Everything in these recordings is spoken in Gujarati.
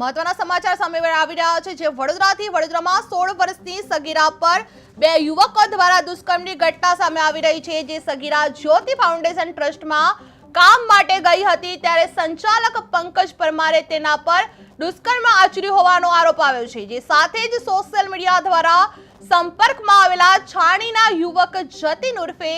મહત્વના સમાચાર સામે આવી રહ્યા છે જે વડોદરામાં 16 વર્ષની સગીરા પર બે યુવકો દ્વારા દુષ્કર્મની ઘટના સામે આવી રહી છે। જે સગીરા જ્યોતિ ફાઉન્ડેશન ટ્રસ્ટમાં કામ માટે ગઈ હતી ત્યારે સંચાલક પંકજ પરમારે તેના પર દુષ્કર્મ આચર્યું હોવાનો આરોપ આવ્યો છે। જે સાથે જ સોશિયલ મીડિયા દ્વારા સંપર્કમાં આવેલા છાણીના યુવક જતીન ઉર્ફે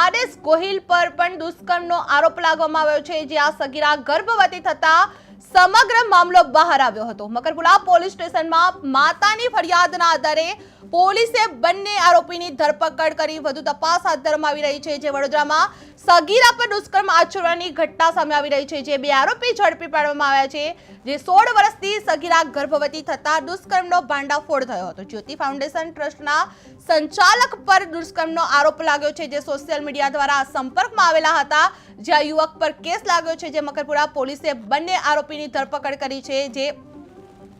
આદેશ ગોહિલ પર પણ દુષ્કર્મનો આરોપ લગાવવામાં આવ્યો છે। જે આ સગીરા ગર્ભવતી થતા સમગ્ર મામલો બહાર આવ્યો હતો। મકરપુરા પોલીસ સ્ટેશનમાં માતાની ફરિયાદના આધારે પોલીસે બંને આરોપીની ધરપકડ કરી વધુ તપાસ હાથ ધરવામાં આવી રહી છે। જે વડોદરામાં સગીરા પર દુષ્કર્મ આચરવાની ઘટના સામે આવી રહી છે। જે બે આરોપી ઝડપી પાડવામાં આવ્યા છે। જે 16 વર્ષની સગીરા ગર્ભવતી થતા દુષ્કર્મનો ભાંડાફોડ થયો હતો। જ્યોતિ ફાઉન્ડેશન ટ્રસ્ટના સંચાલક પર દુષ્કર્મનો આરોપ લાગ્યો છે। જે સોશિયલ મીડિયા દ્વારા સંપર્કમાં આવેલા હતા। જ્યાં યુવક પર કેસ લાગ્યો છે। જે મકરપુરા પોલીસે બંને આરોપીની ધરપકડ કરી છે। જે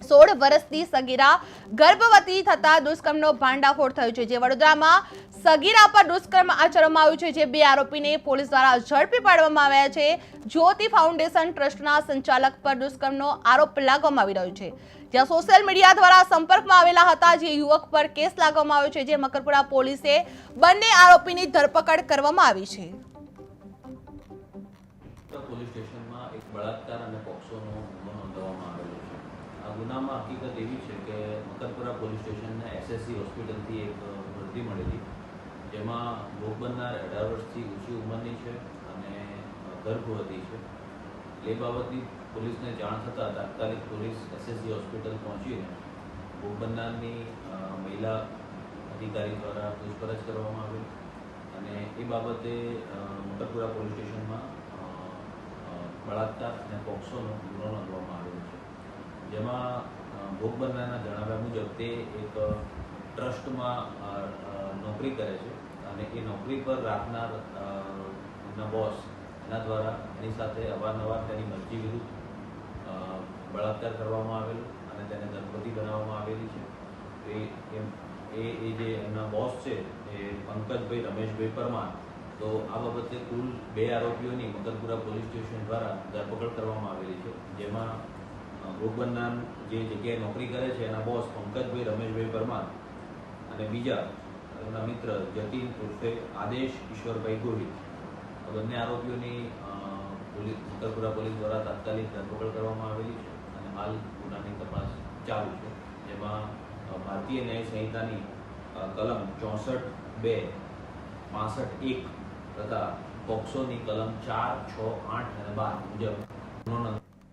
16 વર્ષની સગીરા ગર્ભવતી થતા દુષ્કર્મનો ભાંડાફોડ થયો છે। જે વડોદરામાં સગીરા પર દુષ્કર્મ આચરવામાં આવ્યું છે। જે બે આરોપીને પોલીસ દ્વારા ઝડપી પાડવામાં આવ્યા છે। જ્યોતિ ફાઉન્ડેશન ટ્રસ્ટના સંચાલક પર દુષ્કર્મનો આરોપ લગાવવામાં આવી રહ્યો છે। જ્યાં સોશિયલ મીડિયા દ્વારા સંપર્કમાં આવેલા હતા। જે યુવક પર કેસ લગાવવામાં આવ્યો છે। જે મકરપુરા પોલીસે બંને આરોપીની ધરપકડ કરવામાં આવી છે। પોલીસ સ્ટેશનમાં એક બળાત્કાર અને પોક્સોનો ગુનો નોંધવામાં આવેલો છે। આ ગુનામાં હકીકત એવી છે કે મકરપુરા પોલીસ સ્ટેશનને એસએસસી હોસ્પિટલથી એક વર્દી મળેલી, જેમાં ભોગ બનનાર 18 વર્ષથી ઊંચી ઉંમરની છે અને ગર્ભવતી છે। એ બાબતની પોલીસને જાણ થતાં તાત્કાલિક પોલીસ એસએસસી હોસ્પિટલ પહોંચીને ભોગ બનનારની મહિલા અધિકારી દ્વારા પૂછપરછ કરવામાં આવેલ અને એ બાબતે મકરપુરા પોલીસ સ્ટેશનમાં બળાત્કાર અને પોક્સોનો ગુનો નોંધવામાં આવેલો છે। જેમાં ભોગ બનનારના જણાવ્યા મુજબ તે એક ટ્રસ્ટમાં નોકરી કરે છે અને એ નોકરી પર રાખનાર એના બોસ એના દ્વારા એની સાથે અવારનવાર તેની મરજી વિરુદ્ધ બળાત્કાર કરવામાં આવેલો અને તેને ગર્ભવતી બનાવવામાં આવેલી છે। એ જે એમના બોસ છે એ પંકજભાઈ રમેશભાઈ પરમાર, તો આ બાબતે કુલ 2 આરોપીઓની મકરપુરા પોલીસ સ્ટેશન દ્વારા ધરપકડ કરવામાં આવેલી છે। જેમાં ભોગ બનનાર જે જગ્યાએ નોકરી કરે છે એના બોસ પંકજભાઈ રમેશભાઈ પરમાર અને બીજા એમના મિત્ર જતીન ઉર્ફે આદેશ ઈશ્વરભાઈ ગોહિલ, બંને આરોપીઓની મકરપુરા પોલીસ દ્વારા તાત્કાલિક ધરપકડ કરવામાં આવેલી છે અને હાલ ગુનાની તપાસ ચાલુ છે। જેમાં ભારતીય ન્યાય સંહિતાની કલમ 64(2), 65(1) તથા પોક્સોની કલમ 4, 6, 8 અને 12 મુજબ ગુનો